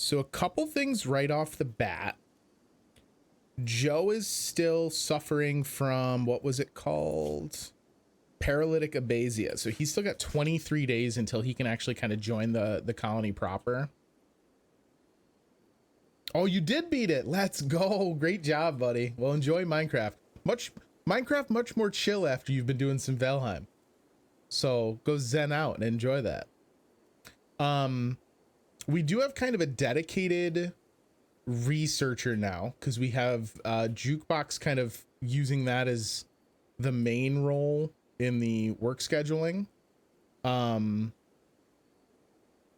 So a couple things right off the bat. Joe is still suffering from, what was it called? Paralytic abasia. So he's still got 23 days until he can actually kind of join the colony proper. Oh, you did beat it. Let's go. Great job, buddy. Well, enjoy Minecraft. Minecraft much more chill after you've been doing some Valheim. So go zen out and enjoy that. We do have kind of a dedicated researcher now because we have Jukebox kind of using that as the main role in the work scheduling.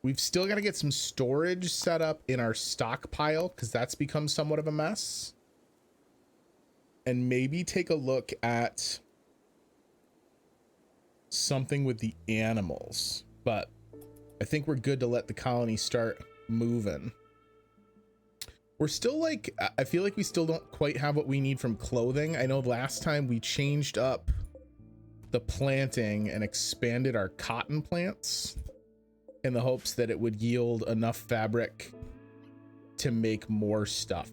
We've still got to get some storage set up in our stockpile because that's become somewhat of a mess. And maybe take a look at something with the animals. But I think we're good to let the colony start moving. We're still like, I feel like we still don't quite have what we need from clothing. I know last time we changed up the planting and expanded our cotton plants in the hopes that it would yield enough fabric to make more stuff.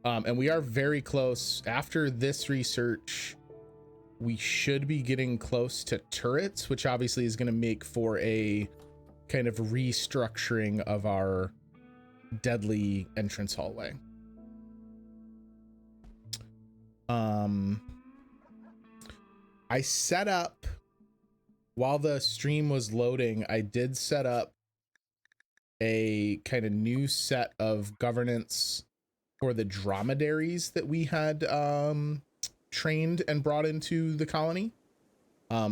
And we are very close. After this research, we should be getting close to turrets, which obviously is going to make for a kind of restructuring of our deadly entrance hallway. I set up, while the stream was loading, I did set up a kind of new set of governance for the dromedaries that we had trained and brought into the colony,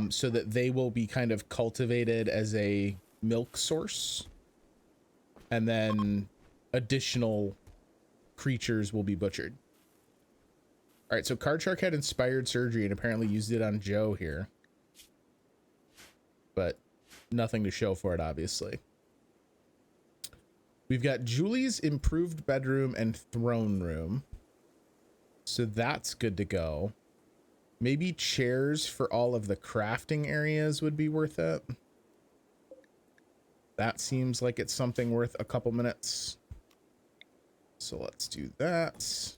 so that they will be kind of cultivated as a milk source, and then additional creatures will be butchered. All right, so Card Shark had inspired surgery and apparently used it on Joe here, but nothing to show for it, obviously. We've got Julie's improved bedroom and throne room, so that's good to go. Maybe chairs for all of the crafting areas would be worth it. That seems like it's something worth a couple minutes. So let's do that.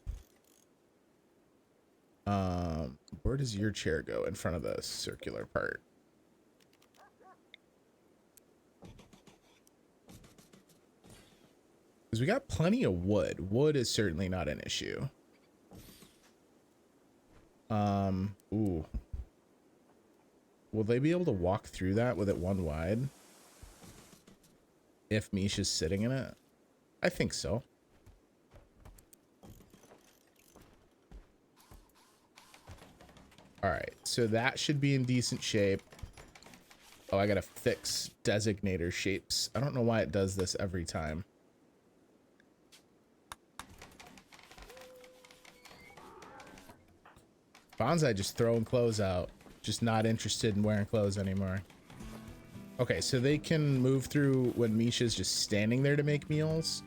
Where does your chair go in front of the circular part? Because we got plenty of wood. Wood is certainly not an issue. Ooh. Will they be able to walk through that with it one wide? If Misha's sitting in it? I think so. All right, so that should be in decent shape. Oh, I gotta fix designator shapes. I don't know why it does this every time. Bonsai just throwing clothes out. Just not interested in wearing clothes anymore. Okay, so they can move through when Misha's just standing there to make meals.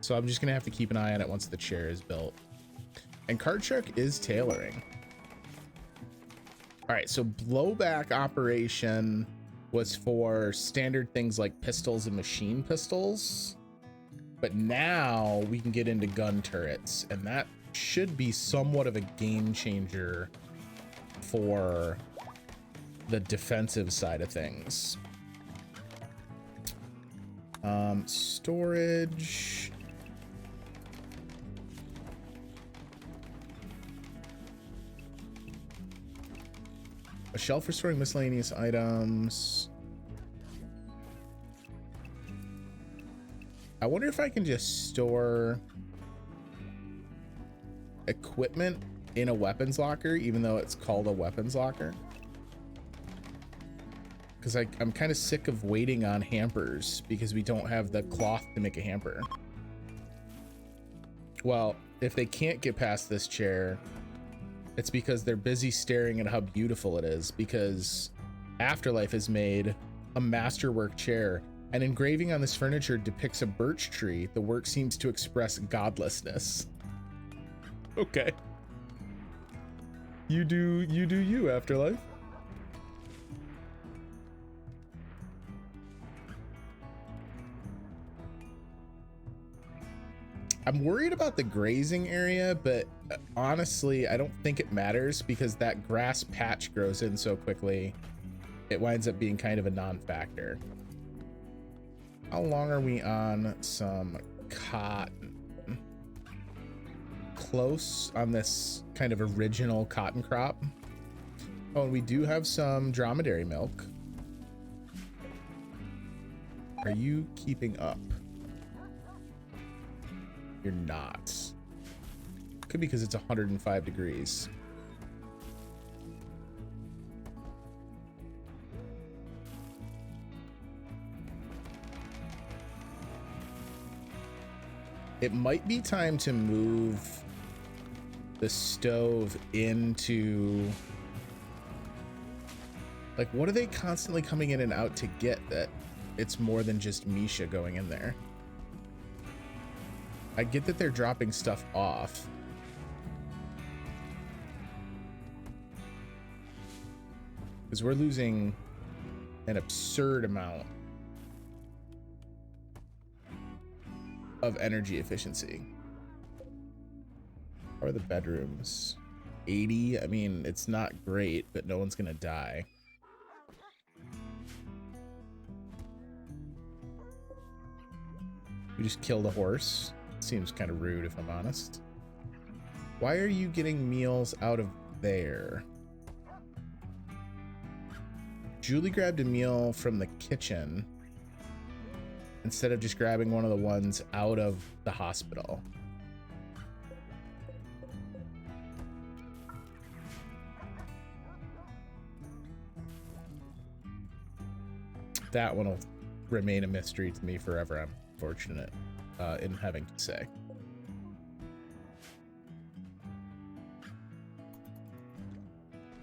So I'm just gonna have to keep an eye on it once the chair is built. And Card Shark is tailoring. All right, so blowback operation was for standard things like pistols and machine pistols. But now we can get into gun turrets, and that should be somewhat of a game changer for the defensive side of things. Storage. A shelf for storing miscellaneous items. I wonder if I can just store equipment in a weapons locker, even though it's called a weapons locker. Because I'm kind of sick of waiting on hampers because we don't have the cloth to make a hamper. Well, if they can't get past this chair, it's because they're busy staring at how beautiful it is, because Afterlife has made a masterwork chair. An engraving on this furniture depicts a birch tree. The work seems to express godlessness. Okay. You do you, Afterlife. I'm worried about the grazing area, but honestly, I don't think it matters because that grass patch grows in so quickly. It winds up being kind of a non-factor. How long are we on some cotton? Close on this kind of original cotton crop. Oh, and we do have some dromedary milk. Are you keeping up? You're not. Could be because it's 105 degrees. It might be time to move the stove into... Like, what are they constantly coming in and out to get that it's more than just Misha going in there? I get that they're dropping stuff off. Because we're losing an absurd amount of energy efficiency. How are the bedrooms? 80? I mean, it's not great, but no one's gonna die. We just killed a horse. Seems kind of rude if I'm honest. Why are you getting meals out of there? Julie grabbed a meal from the kitchen instead of just grabbing one of the ones out of the hospital. That one will remain a mystery to me forever. I'm fortunate in having to say.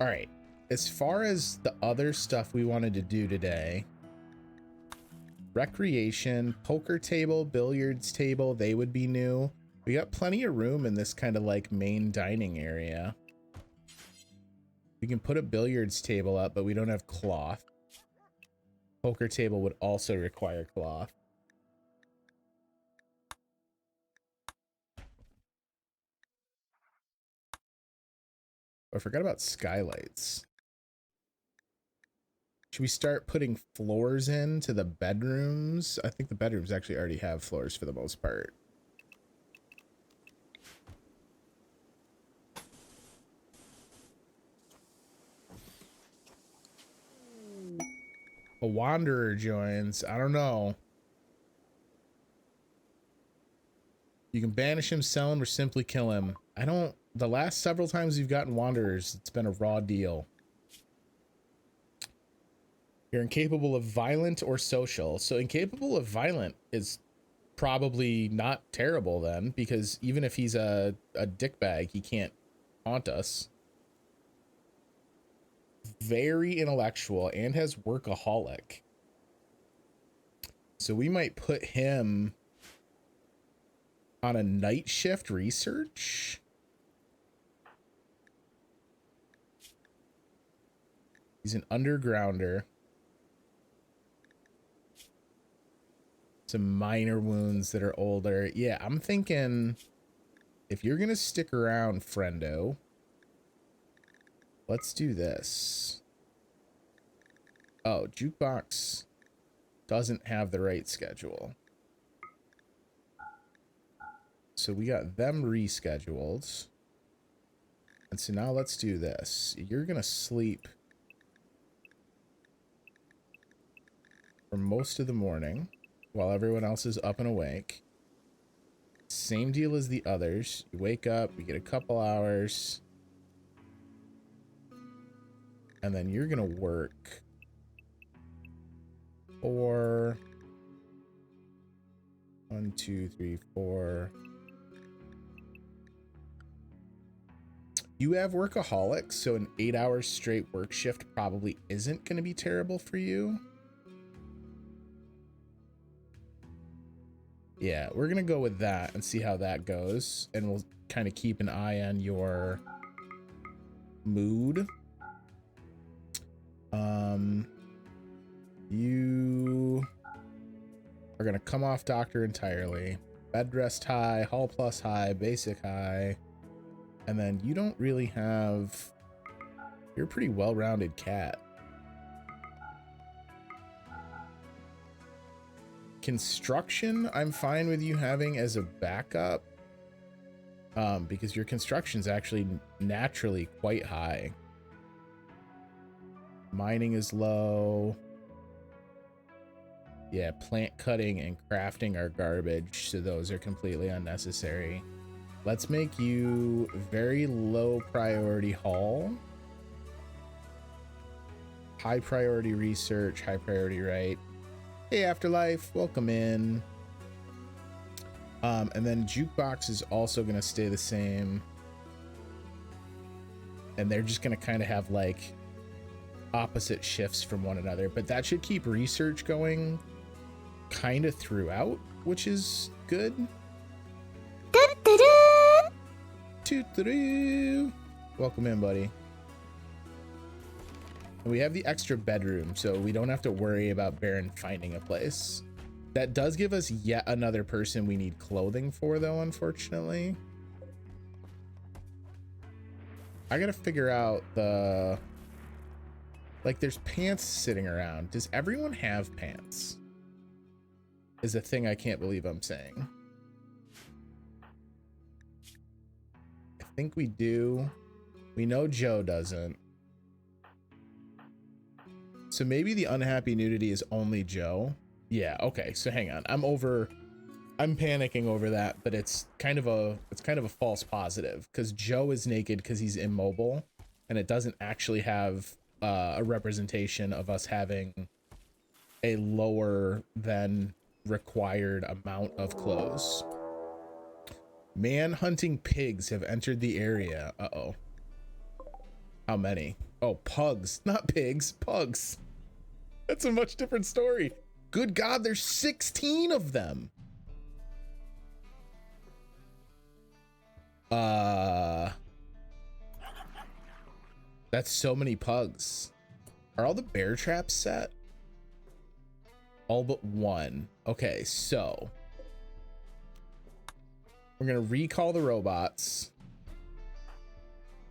All right. As far as the other stuff we wanted to do today, recreation, poker table, billiards table, they would be new. We got plenty of room in this kind of like main dining area. We can put a billiards table up, but we don't have cloth. Poker table would also require cloth. I forgot about skylights. Should we start putting floors into the bedrooms? I think the bedrooms actually already have floors for the most part. A wanderer joins. I don't know. You can banish him, sell him, or simply kill him. I don't... The last several times you've gotten wanderers, it's been a raw deal. You're incapable of violent or social. So incapable of violent is probably not terrible then, because even if he's a dickbag, he can't haunt us. Very intellectual and has workaholic. So we might put him on a night shift research. He's an undergrounder. Some minor wounds that are older. Yeah, I'm thinking if you're gonna stick around, friendo, let's do this. Oh, jukebox doesn't have the right schedule. So we got them rescheduled. And so now let's do this. You're gonna sleep for most of the morning while everyone else is up and awake. Same deal as the others. You wake up, you get a couple hours, and then you're gonna work for 1, 2, 3, 4. You have workaholics, so an 8-hour straight work shift probably isn't going to be terrible for you. Yeah, we're going to go with that and see how that goes. And we'll kind of keep an eye on your mood. You are going to come off doctor entirely. Bed rest high, hall plus high, basic high. And then you don't really have, you're a pretty well-rounded cat. Construction, I'm fine with you having as a backup. Because your construction's actually naturally quite high. Mining is low. Yeah, plant cutting and crafting are garbage, so those are completely unnecessary. Let's make you very low priority haul. High priority research, high priority right. Hey Afterlife, welcome in. And then jukebox is also gonna stay the same. And they're just gonna kind of have like opposite shifts from one another, but that should keep research going kind of throughout, which is good. Welcome in, buddy. And we have the extra bedroom, so we don't have to worry about Baron finding a place. That does give us yet another person we need clothing for, though, unfortunately. I gotta figure out the... Like, there's pants sitting around. Does everyone have pants? Is a thing I can't believe I'm saying. I think we do. We know Joe doesn't. So maybe the unhappy nudity is only Joe. Yeah, okay, so hang on. I'm panicking over that, but it's kind of a false positive because Joe is naked because he's immobile, and it doesn't actually have a representation of us having a lower than required amount of clothes. Man-hunting pigs have entered the area. Uh-oh. How many? Oh, pugs, not pigs, pugs. That's a much different story. Good God, there's 16 of them. That's so many pugs. Are all the bear traps set? All but one. Okay, so we're gonna recall the robots.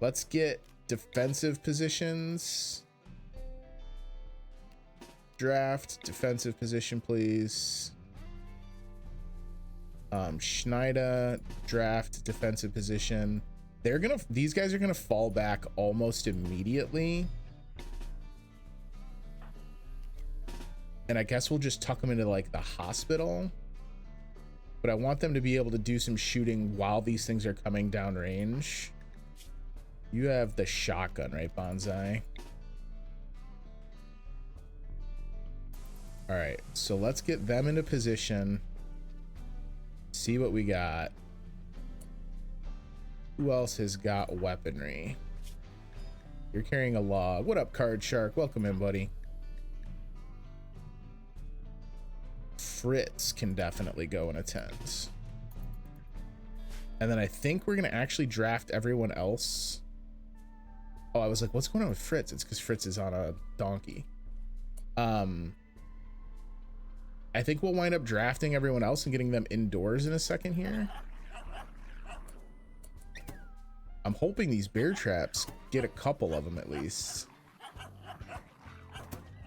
Let's get defensive positions. Draft defensive position, please. Schneider, draft defensive position. These guys are gonna fall back almost immediately. And I guess we'll just tuck them into like the hospital. But I want them to be able to do some shooting while these things are coming down range. You have the shotgun, right, Bonsai? All right, so let's get them into position. See what we got. Who else has got weaponry? You're carrying a log. What up, Card Shark? Welcome in, buddy. Fritz can definitely go and attend. And then I think we're gonna actually draft everyone else. Oh, I was like, what's going on with Fritz? It's because Fritz is on a donkey. I think we'll wind up drafting everyone else and getting them indoors in a second here. I'm hoping these bear traps get a couple of them at least.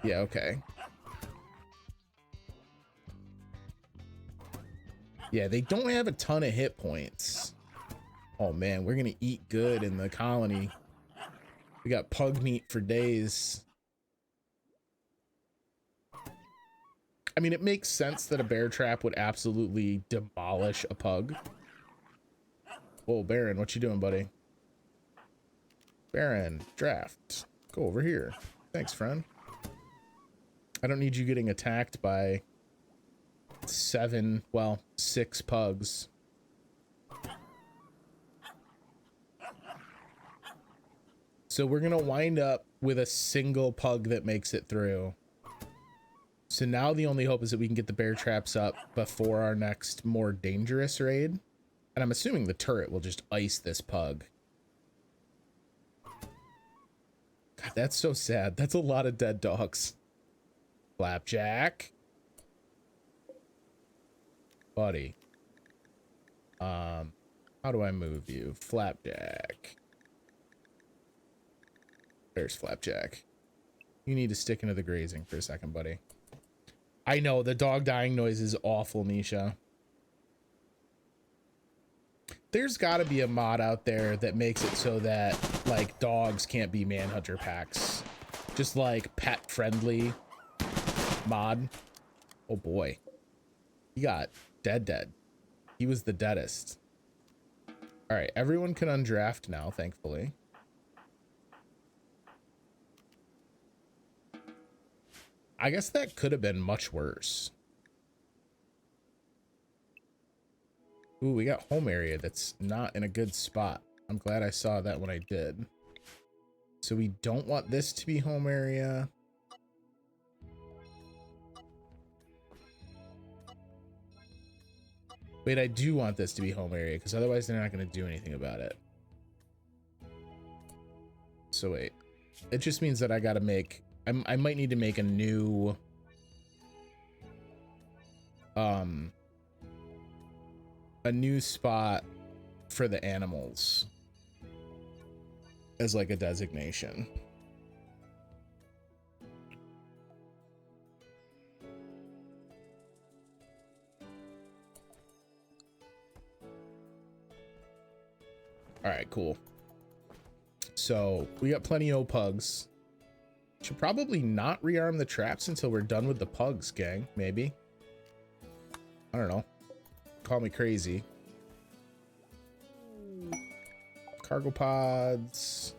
Yeah, okay. Yeah, they don't have a ton of hit points. Oh man, we're gonna eat good in the colony. We got pug meat for days. I mean, it makes sense that a bear trap would absolutely demolish a pug. Whoa, Baron, what you doing, buddy? Baron, draft. Go over here. Thanks, friend. I don't need you getting attacked by 6 pugs. So we're gonna wind up with a single pug that makes it through. So now the only hope is that we can get the bear traps up before our next more dangerous raid. And I'm assuming the turret will just ice this pug. God, that's so sad. That's a lot of dead dogs. Flapjack. Buddy. How do I move you? Flapjack. There's Flapjack. You need to stick into the grazing for a second, buddy. I know, the dog dying noise is awful, Nisha. There's gotta be a mod out there that makes it so that, like, dogs can't be manhunter packs. Just, like, pet-friendly mod. Oh, boy. He got dead. He was the deadest. Alright, everyone can undraft now, thankfully. I guess that could have been much worse. Ooh, we got home area that's not in a good spot. I'm glad I saw that when I did. So we don't want this to be home area. Wait, I do want this to be home area because otherwise they're not going to do anything about it. So wait, it just means that I got to make, I might need to make a new, spot for the animals as like a designation. All right, cool. So we got plenty of pugs. Should probably not rearm the traps until we're done with the pugs, gang. Maybe. I don't know. Call me crazy. Cargo pods.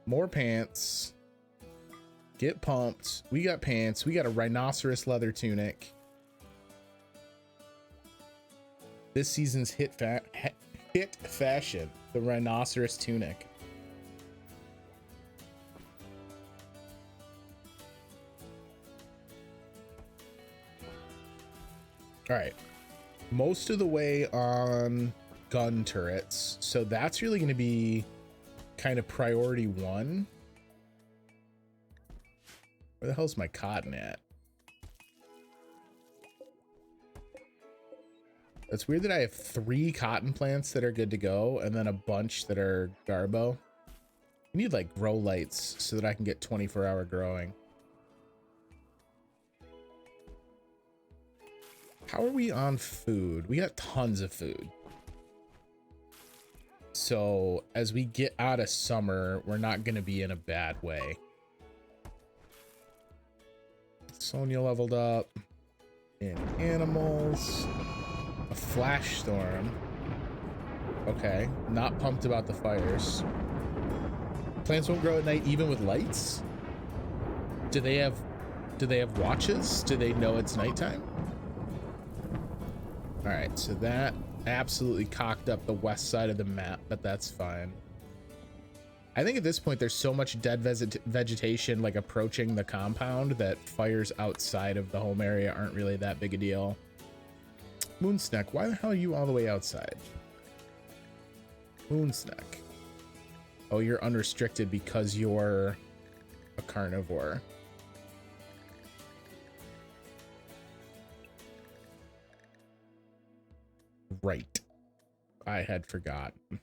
More pants. Get pumped. We got pants. We got a rhinoceros leather tunic. This season's hit fashion. The rhinoceros tunic. All right, most of the way on gun turrets, so that's really going to be kind of priority one. Where the hell's my cotton at? It's weird that I have 3 cotton plants that are good to go and then a bunch that are garbo. I need like grow lights so that I can get 24-hour growing. How are we on food? We got tons of food. So as we get out of summer, we're not going to be in a bad way. Sonia leveled up. In animals. A flash storm. Okay. Not pumped about the fires. Plants won't grow at night even with lights? Do they have watches? Do they know it's nighttime? All right, so that absolutely cocked up the west side of the map, but that's fine. I think at this point there's so much dead vegetation like approaching the compound that fires outside of the home area aren't really that big a deal. Moonsnack, why the hell are you all the way outside? Moonsnack. Oh, you're unrestricted because you're a carnivore. Right. I had forgotten.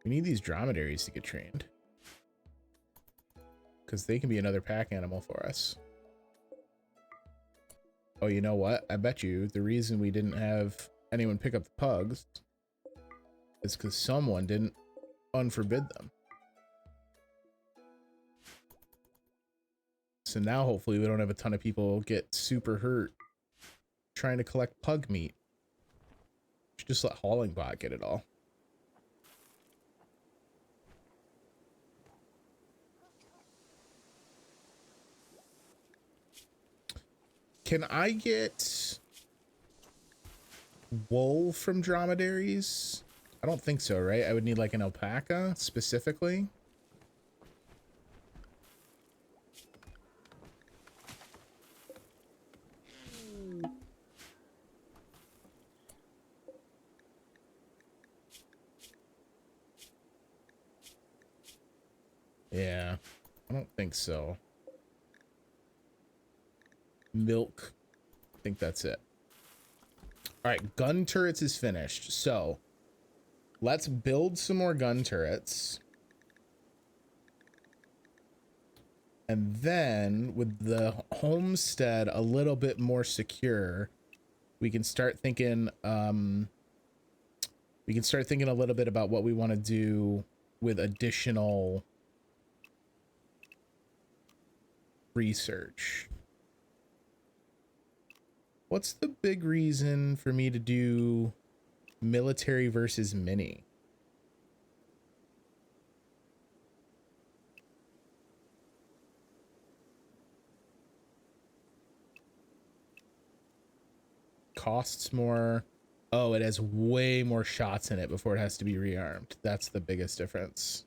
We need these dromedaries to get trained. Because they can be another pack animal for us. Oh, you know what? I bet you the reason we didn't have anyone pick up the pugs is because someone didn't unforbid them. So now hopefully we don't have a ton of people get super hurt trying to collect pug meat. Should just let Hauling Bot get it all. Can I get wool from dromedaries? I don't think so, right? I would need like an alpaca specifically. Yeah, I don't think so. Milk. I think that's it. All right, gun turrets is finished. So let's build some more gun turrets. And then with the homestead a little bit more secure, we can start thinking a little bit about what we want to do with additional research. What's the big reason for me to do military versus mini? Costs more. Oh, it has way more shots in it before it has to be rearmed. That's the biggest difference.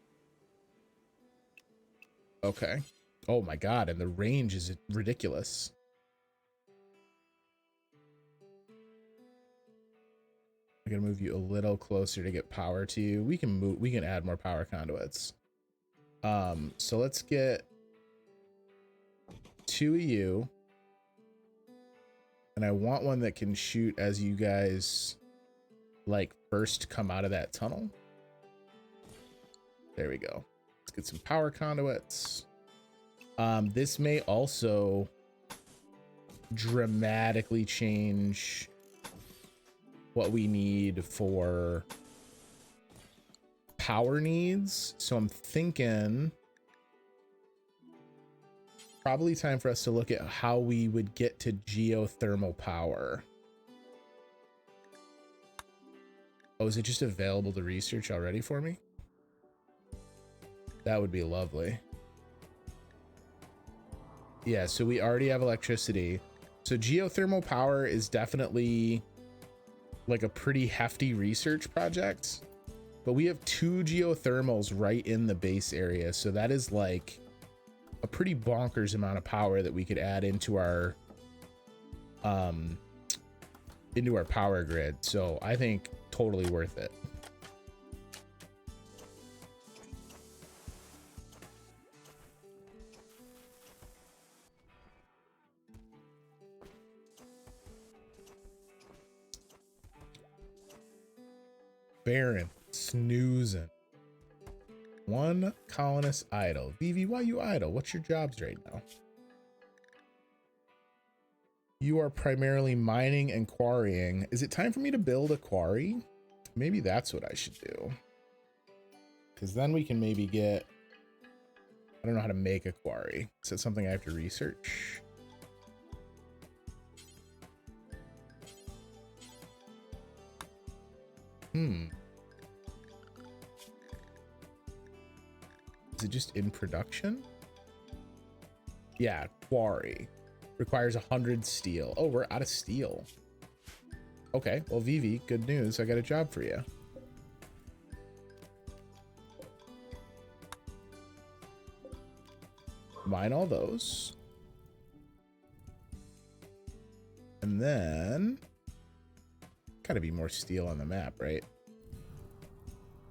Okay. Oh my god, and the range is ridiculous. I'm gonna move you a little closer to get power to you. We can add more power conduits. So let's get 2 of you. And I want one that can shoot as you guys like first come out of that tunnel. There we go. Let's get some power conduits. This may also dramatically change what we need for power needs. So I'm thinking probably time for us to look at how we would get to geothermal power. Oh, is it just available to research already for me? That would be lovely. Yeah, so we already have electricity. So geothermal power is definitely like a pretty hefty research project. But we have 2 geothermals right in the base area. So that is like a pretty bonkers amount of power that we could add into our power grid. So I think totally worth it. Baron snoozing. 1 colonist idle. Vivi, why you idle? What's your jobs right now? You are primarily mining and quarrying. Is it time for me to build a quarry? Maybe that's what I should do. Because then we can maybe get... I don't know how to make a quarry. Is that something I have to research? Is it just in production? Yeah, quarry. Requires 100 steel. Oh, we're out of steel. Okay, well, Vivi, good news. I got a job for you. Mine all those. And then... Gotta be more steel on the map, right?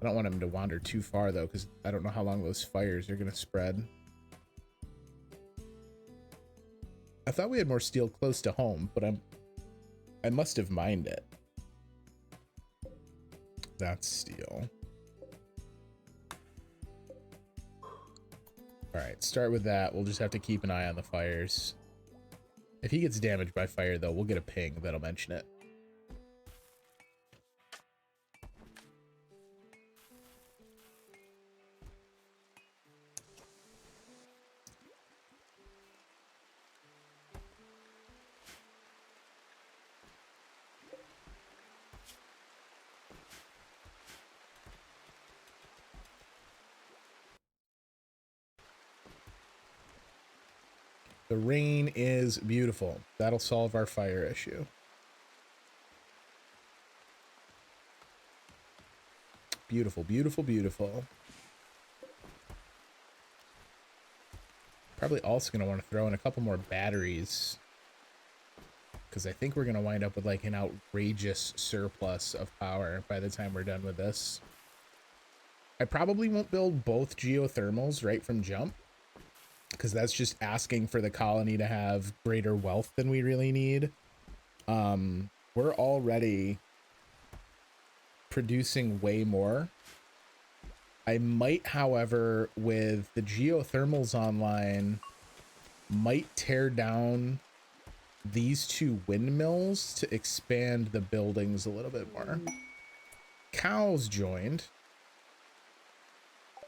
I don't want him to wander too far, though, because I don't know how long those fires are going to spread. I thought we had more steel close to home, but I must have mined it. That's steel. All right, start with that. We'll just have to keep an eye on the fires. If he gets damaged by fire, though, we'll get a ping that'll mention it. The rain is beautiful. That'll solve our fire issue. Beautiful, beautiful, beautiful. Probably also going to want to throw in a couple more batteries, because I think we're going to wind up with like an outrageous surplus of power by the time we're done with this. I probably won't build both geothermals right from jump, because that's just asking for the colony to have greater wealth than we really need. We're we're already producing way more. I might, however, with the geothermals online, might tear down these two windmills to expand the buildings a little bit more. Cows joined.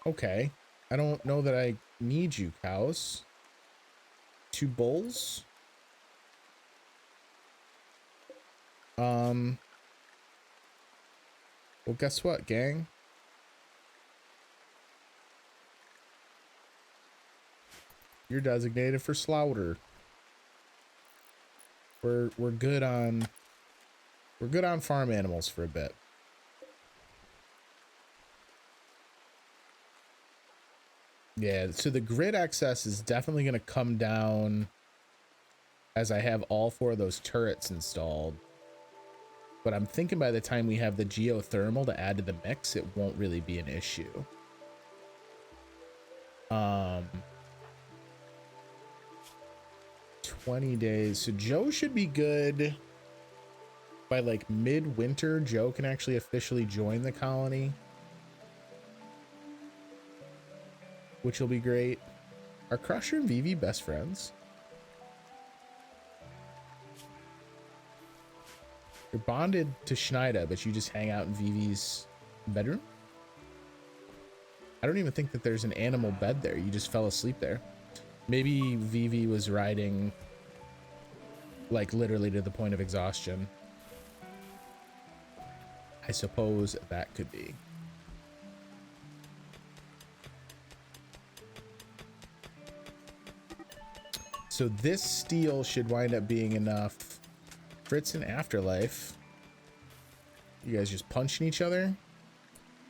Okay. I don't know that I need you, cows. 2 bulls. Well, guess what, gang? You're designated for slaughter. We're good on farm animals for a bit. Yeah, so the grid excess is definitely going to come down as I have all 4 of those turrets installed. But I'm thinking by the time we have the geothermal to add to the mix, it won't really be an issue. 20 days. So Joe should be good by like midwinter. Joe can actually officially join the colony, which will be great. Are Crusher and Vivi best friends? You're bonded to Schneider, but you just hang out in Vivi's bedroom? I don't even think that there's an animal bed there. You just fell asleep there. Maybe Vivi was riding like literally to the point of exhaustion. I suppose that could be. So this steel should wind up being enough. Fritz and Afterlife. You guys just punching each other?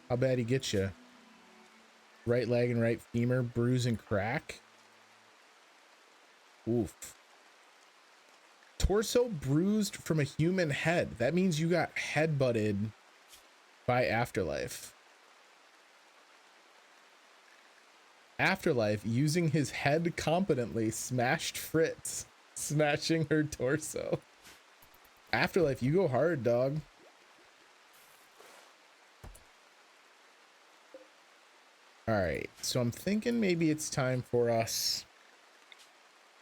How bad he gets you? Right leg and right femur, bruise and crack. Oof. Torso bruised from a human head. That means you got headbutted by Afterlife. Afterlife, using his head competently, smashed Fritz, smashing her torso. Afterlife, you go hard, dog. All right, so I'm thinking maybe it's time for us.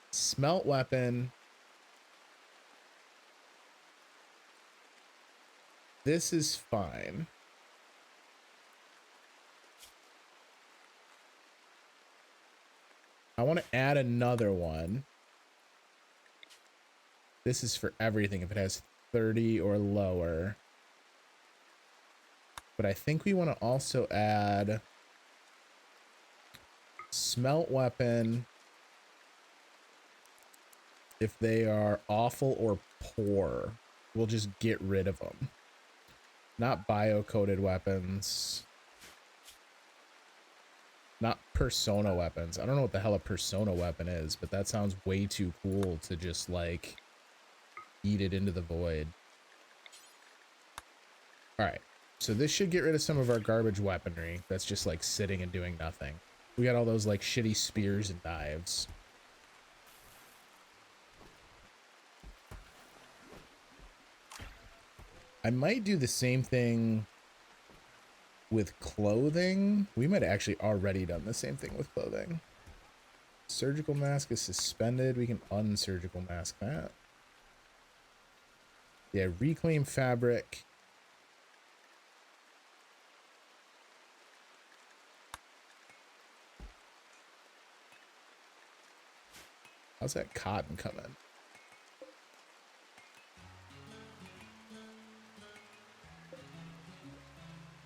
Smelt weapon. This is fine. I want to add another one. This is for everything if it has 30 or lower. But I think we want to also add smelt weapon if they are awful or poor. We'll just get rid of them. Not bio-coded weapons. Not persona weapons. I don't know what the hell a persona weapon is, but that sounds way too cool to just like eat it into the void. All right, so this should get rid of some of our garbage weaponry that's just like sitting and doing nothing. We got all those like shitty spears and knives. I might do the same thing with clothing. We might have actually already done the same thing with clothing. Surgical mask is suspended. We can unsurgical mask that. Yeah, reclaim fabric. How's that cotton coming?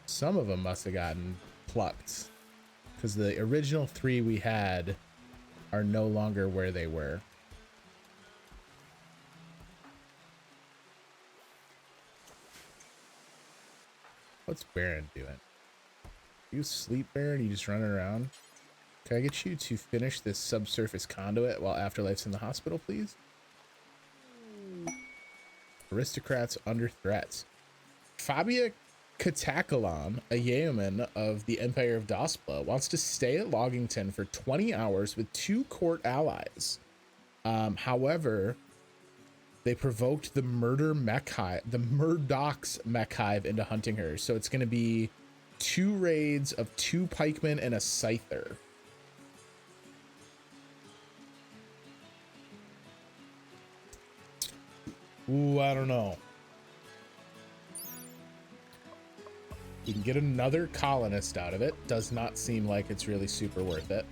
Some of them must have gotten plucked because the original 3 we had are no longer where they were. What's Baron doing? You asleep, Baron? You just running around? Can I get you to finish this subsurface conduit while Afterlife's in the hospital, please? Aristocrats under threat. Fabia Katakalon, a yeoman of the Empire of Dospla, wants to stay at Loggington for 20 hours with 2 court allies. However, They provoked the Murdoch's mech hive into hunting her. So it's going to be 2 raids of 2 pikemen and a scyther. Ooh, I don't know. You can get another colonist out of it. Does not seem like it's really super worth it.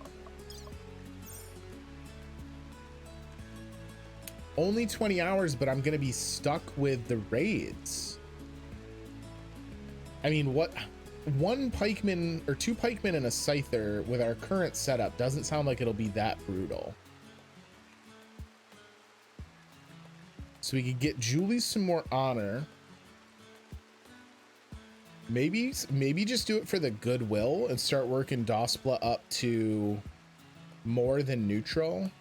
Only 20 hours, but I'm going to be stuck with the raids. I mean, what? 1 pikeman or 2 pikemen and a scyther with our current setup doesn't sound like it'll be that brutal. So we could get Julie some more honor. Maybe just do it for the goodwill and start working Dospla up to more than neutral.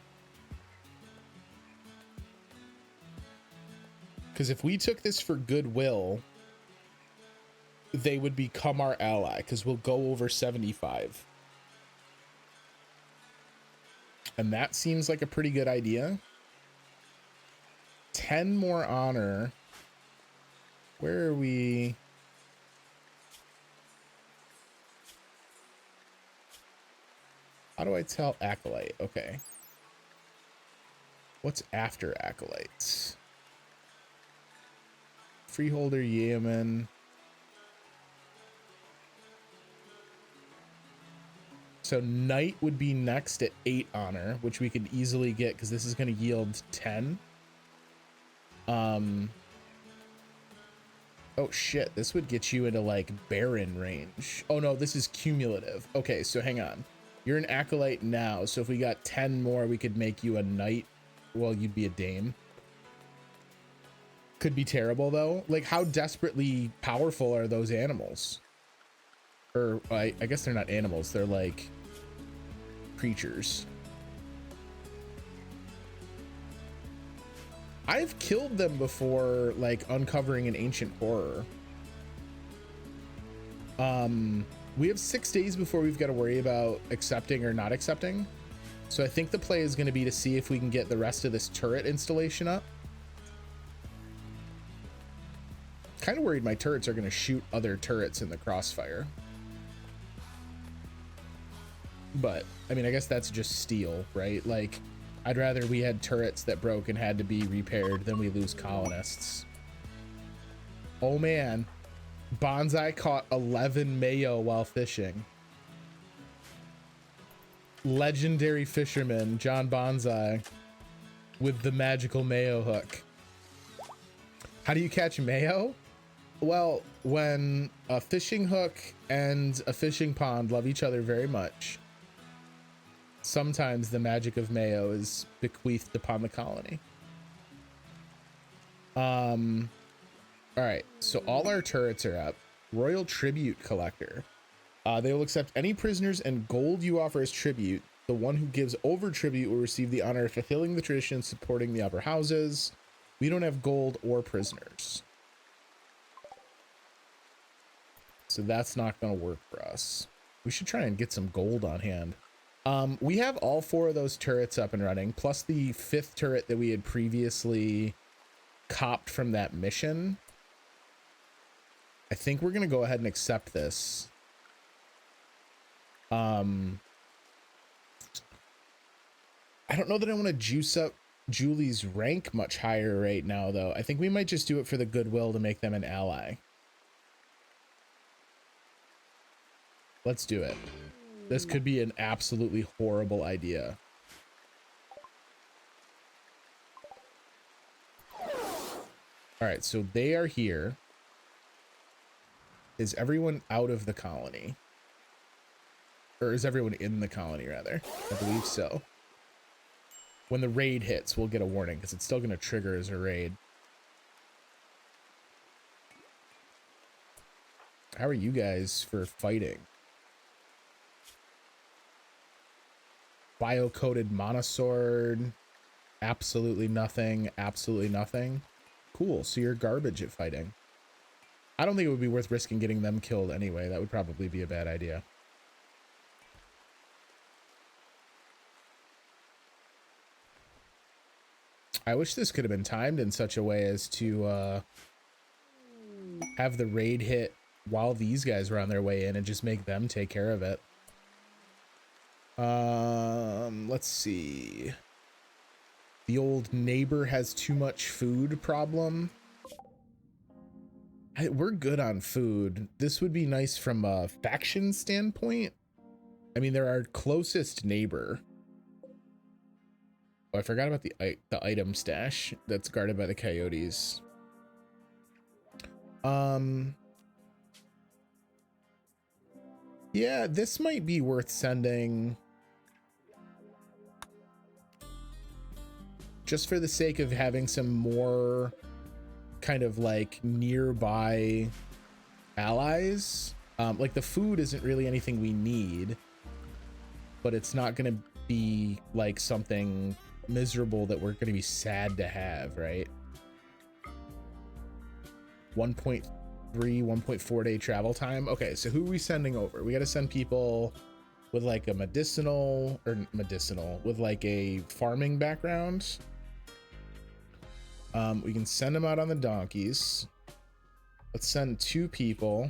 Because if we took this for goodwill, they would become our ally because we'll go over 75. And that seems like a pretty good idea. 10 more honor. Where are we? How do I tell Acolyte? Okay. What's after Acolytes? Freeholder Yeoman. So Knight would be next at 8 honor, which we could easily get because this is going to yield 10. Oh shit, this would get you into like Baron range. Oh no, this is cumulative. Okay, so hang on. You're an Acolyte now, so if we got 10 more, we could make you a Knight. Well, you'd be a Dame. Could be terrible though. Like, how desperately powerful are those animals? Or I guess they're not animals, they're like creatures. I've killed them before, like uncovering an ancient horror. We have 6 days before we've got to worry about accepting or not accepting. So I think the play is going to be to see if we can get the rest of this turret installation up. Kind of worried my turrets are going to shoot other turrets in the crossfire. But, I mean, I guess that's just steel, right? Like, I'd rather we had turrets that broke and had to be repaired than we lose colonists. Oh, man. Bonsai caught 11 mayo while fishing. Legendary fisherman, John Bonsai, with the magical mayo hook. How do you catch mayo? Well, when a fishing hook and a fishing pond love each other very much, sometimes the magic of mayo is bequeathed upon the colony. All right, so all our turrets are up. Royal Tribute Collector. They will accept any prisoners and gold you offer as tribute. The one who gives over tribute will receive the honor of fulfilling the tradition, supporting the upper houses. We don't have gold or prisoners, so that's not going to work for us. We should try and get some gold on hand. We have all 4 of those turrets up and running, plus the 5th turret that we had previously copped from that mission. I think we're going to go ahead and accept this. I don't know that I want to juice up Julie's rank much higher right now, though. I think we might just do it for the goodwill to make them an ally. Let's do it. This could be an absolutely horrible idea. All right, so they are here. Is everyone out of the colony? Or is everyone in the colony, rather? I believe so. When the raid hits, we'll get a warning, because it's still going to trigger as a raid. How are you guys for fighting? Bio-coated monosword. Absolutely nothing. Absolutely nothing. Cool, so you're garbage at fighting. I don't think it would be worth risking getting them killed anyway. That would probably be a bad idea. I wish this could have been timed in such a way as to have the raid hit while these guys were on their way in and just make them take care of it. Let's see. The old neighbor has too much food problem. We're good on food. This would be nice from a faction standpoint. I mean, they're our closest neighbor. Oh, I forgot about the item stash that's guarded by the coyotes. Yeah, this might be worth sending. Just for the sake of having some more kind of like nearby allies. Like the food isn't really anything we need, but it's not going to be like something miserable that we're going to be sad to have, right? 1.3, 1.4 day travel time. Okay, so who are we sending over? We got to send people with like a medicinal with like a farming background. We can send them out on the donkeys. Let's send 2 people.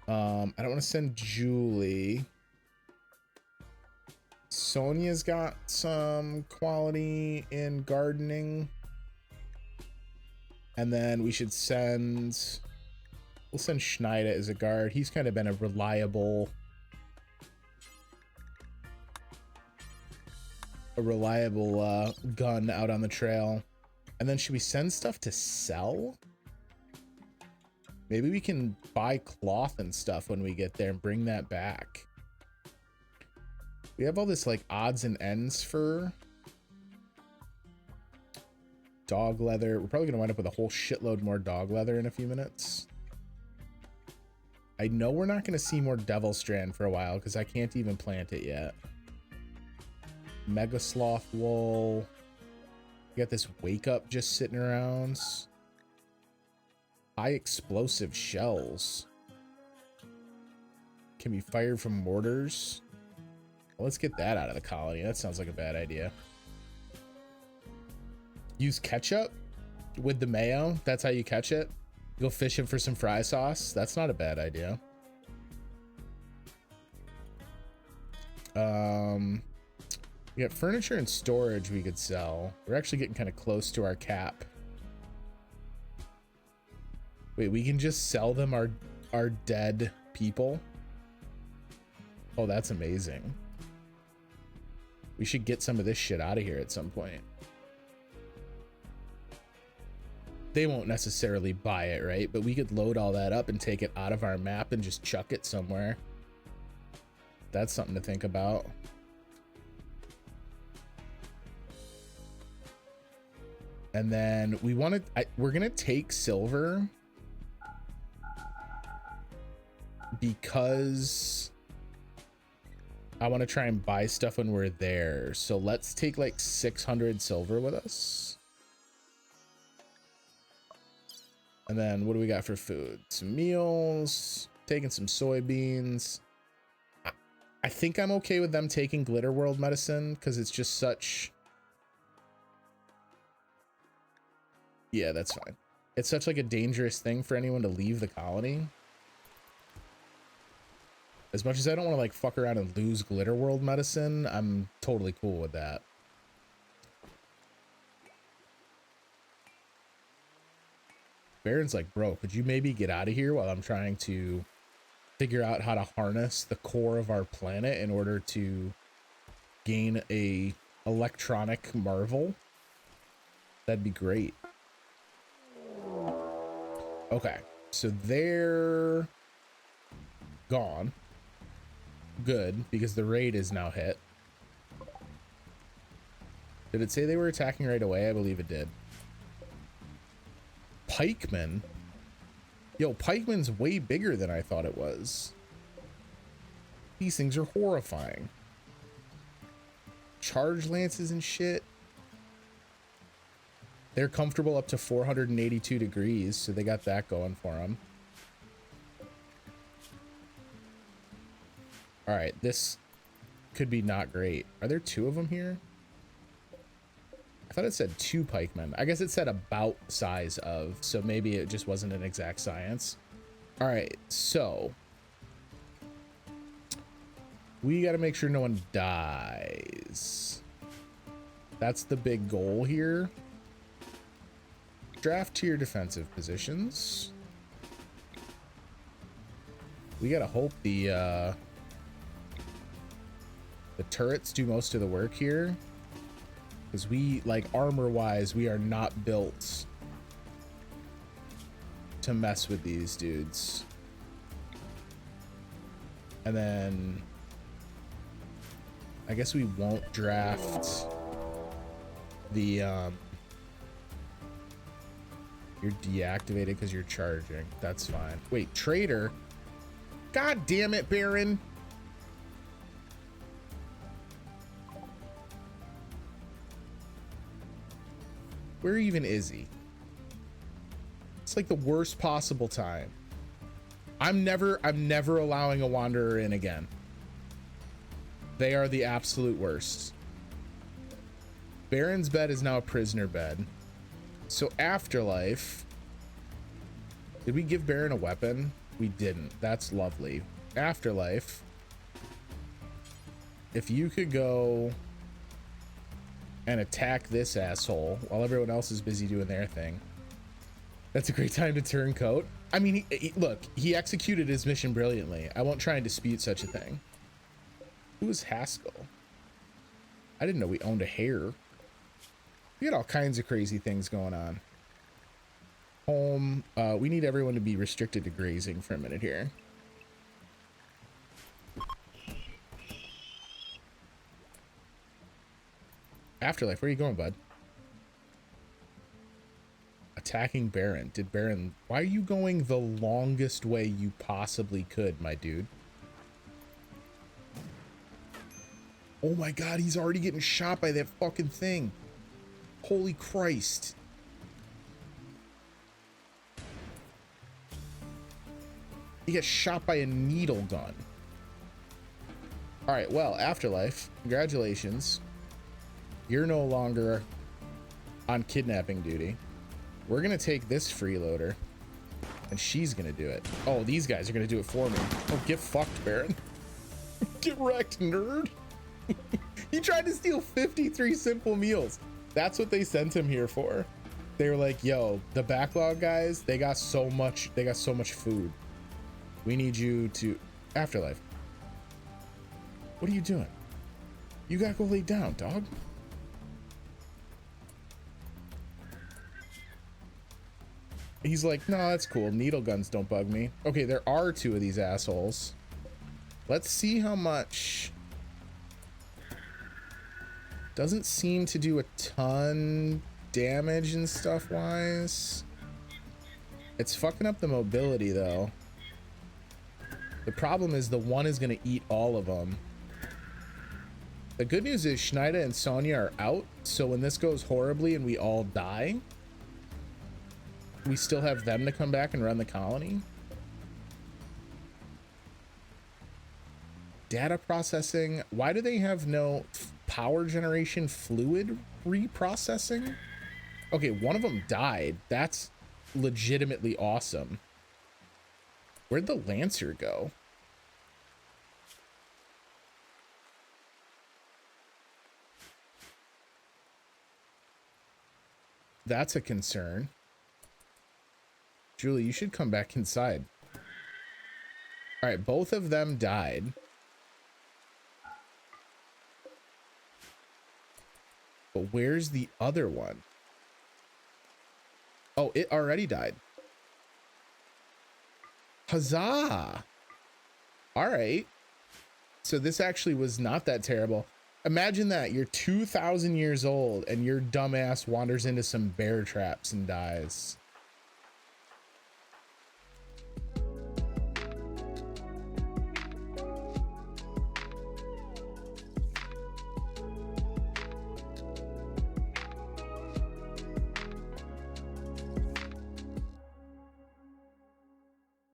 I don't want to send Julie. Sonia's got some quality in gardening. And then we should send... We'll send Schneider as a guard. He's kind of been a reliable gun out on the trail. And then should we send stuff to sell? Maybe we can buy cloth and stuff when we get there and bring that back. We have all this like odds and ends for dog leather. We're probably gonna wind up with a whole shitload more dog leather in a few minutes. I know we're not gonna see more devil strand for a while because I can't even plant it yet. Mega sloth wool. We got this wake up just sitting around. High explosive shells can be fired from mortars. Well, let's get that out of the colony. That sounds like a bad idea. Use ketchup with the mayo. That's how you catch it. Go fishing for some fry sauce. That's not a bad idea. We got furniture and storage we could sell. We're actually getting kind of close to our cap. Wait, we can just sell them our dead people? Oh, that's amazing. We should get some of this shit out of here at some point. They won't necessarily buy it, right? But we could load all that up and take it out of our map and just chuck it somewhere. That's something to think about. And then we want to, we're going to take silver because I want to try and buy stuff when we're there. So let's take like 600 silver with us. And then what do we got for food? Some meals, taking some soybeans. I think I'm okay with them taking Glitter World medicine because it's just such... Yeah, that's fine. It's such like a dangerous thing for anyone to leave the colony. As much as I don't want to like fuck around and lose Glitter World medicine, I'm totally cool with that. Baron's like, bro, could you maybe get out of here while I'm trying to figure out how to harness the core of our planet in order to gain a electronic marvel? That'd be great. Okay, so they're gone. Good, because the raid is now hit. Did it say they were attacking right away? I believe it did. Pikeman? Yo, Pikeman's way bigger than I thought it was. These things are horrifying. Charge lances and shit. They're comfortable up to 482 degrees, so they got that going for them. All right, this could be not great. Are there 2 of them here? I thought it said 2 pikemen. I guess it said about size of, so maybe it just wasn't an exact science. All right, so we got to make sure no one dies. That's the big goal here. Draft tier defensive positions. We got to hope the turrets do most of the work here, because we, like, armor wise, we are not built to mess with these dudes. And then I guess we won't draft the you're deactivated because you're charging. That's fine. Wait, traitor. God damn it, Baron. Where even is he? It's like the worst possible time. I'm never allowing a wanderer in again. They are the absolute worst. Baron's bed is now a prisoner bed. So afterlife. Did we give Baron a weapon? We didn't. That's lovely. Afterlife. If you could go and attack this asshole while everyone else is busy doing their thing. That's a great time to turncoat. I mean, look, he executed his mission brilliantly. I won't try and dispute such a thing. Who is Haskell? I didn't know we owned a hare. We got all kinds of crazy things going on. Home. We need everyone to be restricted to grazing for a minute here. Afterlife, where are you going, bud? Attacking Baron. Did Baron... Why are you going the longest way you possibly could, my dude? Oh my god, he's already getting shot by that fucking thing. Holy Christ. He gets shot by a needle gun. Alright, well, Afterlife, congratulations. You're no longer on kidnapping duty. We're gonna take this freeloader, and she's gonna do it. Oh, these guys are gonna do it for me. Oh, get fucked, Baron. Get wrecked, nerd. He tried to steal 53 simple meals. That's what they sent him here for. They were like, yo, the Backlog guys, they got so much food. We need you to... Afterlife. What are you doing? You gotta go lay down, dog. He's like, no, that's cool. Needle guns don't bug me. Okay, there are 2 of these assholes. Let's see how much. Doesn't seem to do a ton damage and stuff wise. It's fucking up the mobility though. The problem is the one is going to eat all of them. The good news is Schneider and Sonya are out. So when this goes horribly and we all die, we still have them to come back and run the colony. Data processing. Why do they have no power generation fluid reprocessing? Okay, one of them died. That's legitimately awesome. Where'd the Lancer go? That's a concern. Julie, you should come back inside. All right, both of them died. But where's the other one? Oh, it already died. Huzzah! All right. So this actually was not that terrible. Imagine that. You're 2,000 years old and your dumbass wanders into some bear traps and dies.